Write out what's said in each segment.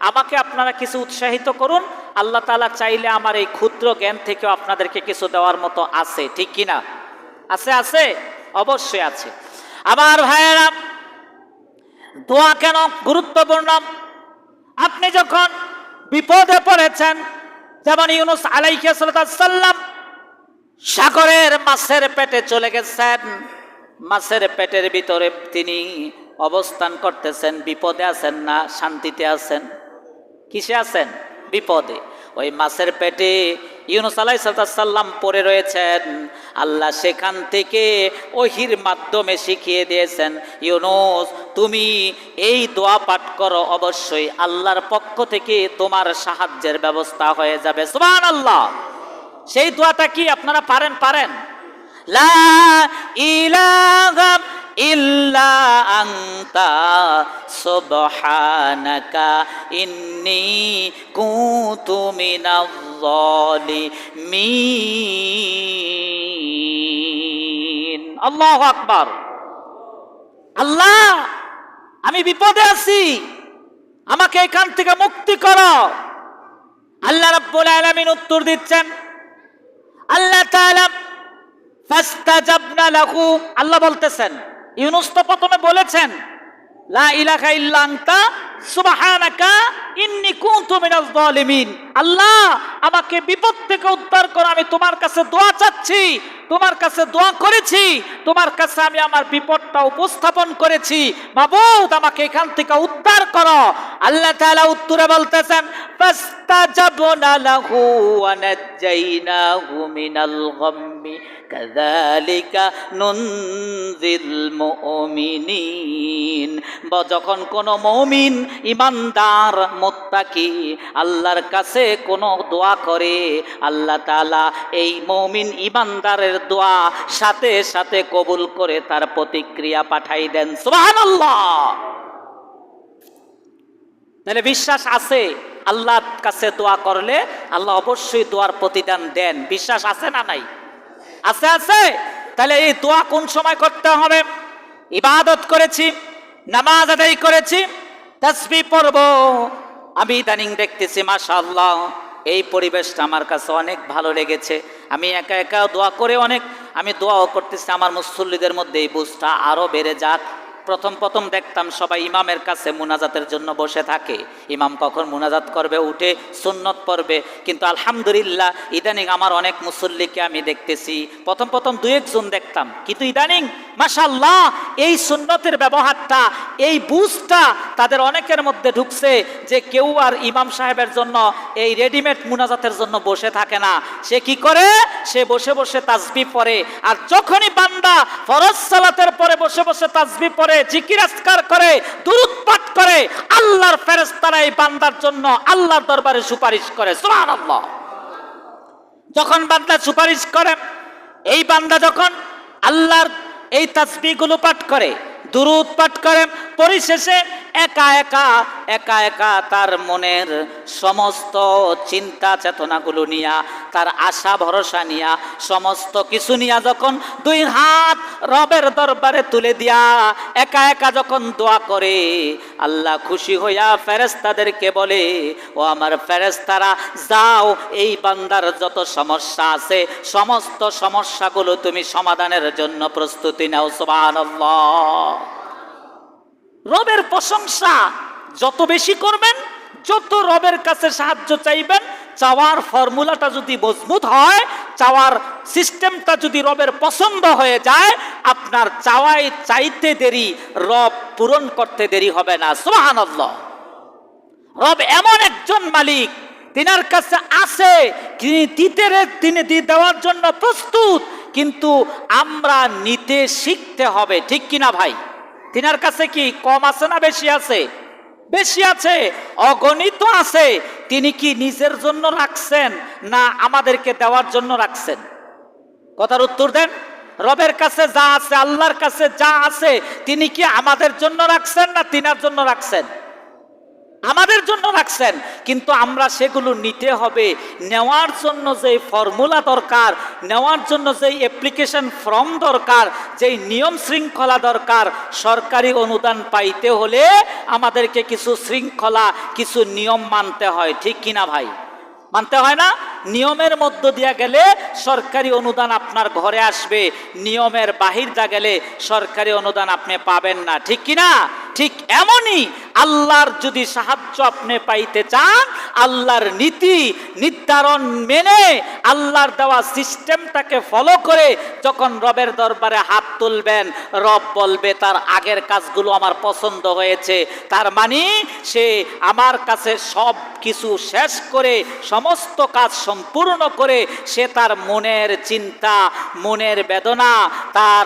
আমাকে আপনারা কিছু উৎসাহিত করুন। আল্লাহ তাআলা চাইলে আমার এই ক্ষুদ্র জ্ঞান থেকেও আপনাদেরকে কিছু দেওয়ার মতো আছে, ঠিক কিনা? আছে, অবশ্যই আছে। আমার ভাইয়েরা, দোয়া কেন গুরুত্বপূর্ণ? আপনি যখন বিপদে পড়েছেন, যেমন ইউনুস আলাইহিস সালাম সাগরের মাছের পেটে চলে গেছেন, মাছের পেটের ভিতরে তিনি অবস্থান করতেছেন, বিপদে আছেন না শান্তিতে আছেন? কিসে আছেন? বিপদে। ওই মাছের পেটে ইউনুস আলাইহিস সালাম পড়ে রয়েছেন। আল্লাহ সেখান থেকে ওহির মাধ্যমে শিখিয়ে দিয়েছেন, ইউনুস তুমি এই দোয়া পাঠ করো, অবশ্যই আল্লাহর পক্ষ থেকে তোমার সাহায্যের ব্যবস্থা হয়ে যাবে। সুবহানাল্লাহ। সেই দোয়াটা কি আপনারা পারেন? লা ইলাহা ইল্লা আনতা সুবহানাকা ইন্নী কুনতু মিনাজ জালিমিন। আল্লাহু আকবার। আল্লাহ, আমি বিপদে আছি, আমাকে এখান থেকে মুক্তি করো। আল্লাহ রাব্বুল আলামিন উত্তর দিচ্ছেন, আল্লাহ তাআলা ফাস্তাজাবনা লাহু, আল্লাহ বলতেছেন, ইউনুস তো প্রথমে বলেছেন লা ইলাহা ইল্লা আনতা সুবহানাকা ইন্নী কুনতু মিনাজ জালিমিন। আল্লাহ, আমাকে বিপদ থেকে উদ্ধার করো, আমি তোমার কাছে দোয়া চাচ্ছি, তোমার কাছে দোয়া করেছি, তোমার কাছে আমি আমার বিপদটা উপস্থাপন করেছি, মাবুদ আমাকে এখান থেকে উদ্ধার করো। আল্লাহ তাআলা উত্তরে বলতেছেন, ফাস্তাজাবনা লাহু ওয়া নাজ্জাইনাহু মিনাল গাম্মি কাযালিকা নুনজিল মুমিনিন। যখন কোন মুমিন ইমানদার মুত্তাকি আল্লাহর কাছে কোন দোয়া করে, আল্লাহ তাআলা এই মুমিন ইমানদারের দোয়া সাথে সাথে কবুল করে তার প্রতিক্রিয়া পাঠাই দেন। সুবহানাল্লাহ। তাহলে বিশ্বাস আছে আল্লাহর কাছে দোয়া করলে আল্লাহ অবশ্যই দোয়ার প্রতিদান দেন। বিশ্বাস আছে না নাই? আছে। তাহলে এই দোয়া কোন সময় করতে হবে? ইবাদত করেছি, নামাজ আদায় করেছি, তাসবিহ পড়ব। আমি ইদানিং দেখতেছি মাশাআল্লাহ এই পরিবেশটা আমার কাছে অনেক ভালো লেগেছে। আমি একা দোয়া করে আমি দোয়াও করতেছি আমার মুসল্লিদের মধ্যে এই বুঝটা আরো বেড়ে যাক। প্রথম দেখতাম সবাই ইমামের কাছে মুনাজাতের জন্য বসে থাকে, ইমাম কখন মুনাজাত করবে উঠে সুন্নত পড়বে। কিন্তু আলহামদুলিল্লাহ ইদানিং আমার অনেক মুসল্লিকে আমি দেখতেছি, প্রথম দুই একজন দেখতাম, কিন্তু ইদানিং মাশাআল্লাহ এই সুন্নতের ব্যবহারটা, এই বুঝটা তাদের অনেকের মধ্যে ঢুকছে, যে কেউ আর ইমাম সাহেবের জন্য এই রেডিমেড মুনাজাতের জন্য বসে থাকে না। সে কি করে? সে বসে বসে তাসবিহ পড়ে। আর যখনই বান্দা ফরজ সালাতের পরে বসে বসে তাসবিহ পড়ে, জিকির আজকার করে, দুরূদ পাঠ করে, আল্লাহর ফেরেশতারা এই বান্দার জন্য আল্লাহর দরবারে সুপারিশ করে। সুবহানাল্লাহ। যখন বান্দা সুপারিশ করে, এই বান্দা যখন আল্লাহর এই তাসবিহগুলো পাঠ করে, দুরূদ পাঠ করে, পরিশেষে একা একা তার মনের সমস্ত চিন্তা চেতনাগুলো নিয়া, তার আশা ভরসা নিয়া, সমস্ত কিছু নিয়া যখন দুই হাত রবের দরবারে তুলে দিয়া একা যখন দোয়া করে, আল্লাহ খুশি হইয়া ফেরেশতাদেরকে বলে, ও আমার ফেরেশতারা যাও, এই বান্দার যত সমস্যা আছে সমস্ত সমস্যাগুলো তুমি সমাধানের জন্য প্রস্তুতি নাও। সুবহানাল্লাহ। রবের প্রশংসা যত বেশি করবেন, যত রবের কাছে সাহায্য চাইবেন, চাওয়ার ফর্মুলাটা যদি মজবুত হয়, চাওয়ার সিস্টেমটা যদি রবের পছন্দ হয়ে যায়, আপনার চাওয়াই চাইতে দেরি, রব পূরণ করতে দেরি হবে না। সুবহানাল্লাহ। রব এমন একজন মালিক, তিনার কাছে আছে, তিনি দেওয়ার জন্য প্রস্তুত, কিন্তু আমরা নিতে শিখতে হবে, ঠিক কিনা ভাই? তিনার কাছে কি কম আছে না বেশি আছে? বেশি আছে, অগণিত আছে। তিনি কি নিজের জন্য রাখছেন না আমাদেরকে দেওয়ার জন্য রাখছেন? কথার উত্তর দেন। রবের কাছে যা আছে, আল্লাহর কাছে যা আছে, তিনি কি আমাদের জন্য রাখছেন না তিনার জন্য রাখছেন? আমাদের জন্য রাখছেন, কিন্তু আমরা সেগুলো নিতে হবে। নেওয়ার জন্য যেই ফর্মুলা দরকার, নেওয়ার জন্য যেই অ্যাপ্লিকেশন ফর্ম দরকার, যেই নিয়ম শৃঙ্খলা দরকার, সরকারি অনুদান পাইতে হলে আমাদেরকে কিছু শৃঙ্খলা, কিছু নিয়ম মানতে হয়, ঠিক কিনা ভাই? মানতে হয় না? নিয়মের মধ্য দিয়া গেলে সরকারি অনুদান আপনার ঘরে আসবে, নিয়মের বাহির দা গেলে সরকারি অনুদান আপনি পাবেন না, ঠিক কিনা? ঠিক এমনই আল্লাহর যদি সাহায্য আপনি পাইতে চান, আল্লাহর নীতি নির্ধারণ মেনে আল্লাহর দেওয়া সিস্টেমটাকে ফলো করে যখন রবের দরবারে হাত তুলবেন, রব বলবে তার আগের কাজগুলো আমার পছন্দ হয়েছে, তার মানে সে আমার কাছে সব কিছু শেষ করে, সমস্ত কাজ সম্পূর্ণ করে সে তার মনের চিন্তা, মনের বেদনা, তার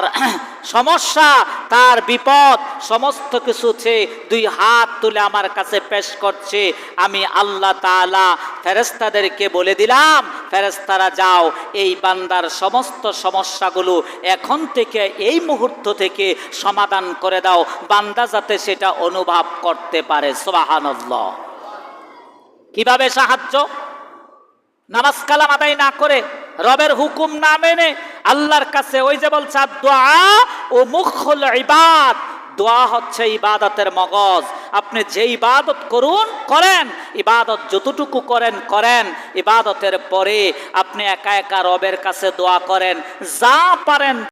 সমস্যা, তার বিপদ সমস্ত কিছু সে দুই হাত তুলে আমার কাছে পেশ করছে। আমি আল্লাহ তাআলা ফেরেশতাদেরকে বলে দিলাম, ফেরেশতারা যাও এই বান্দার সমস্ত সমস্যাগুলো এখন থেকে, এই মুহূর্ত থেকে সমাধান করে দাও, বান্দা যাতে সেটা অনুভব করতে পারে। সুবহানাল্লাহ। কিভাবে সাহায্য? নামাজ কালাম আদায় না করে, রবের হুকুম না মেনে আল্লাহর কাছে, ওই যে বলছে দোয়া ও মুখুল ইবাদ, দোয়া হচ্ছে ইবাদতের মগজ। আপনি যে ইবাদত করুন করেন, ইবাদত যতটুকু করেন করেন, ইবাদতের পরে আপনি একা একা রবের কাছে দোয়া করেন, যা পারেন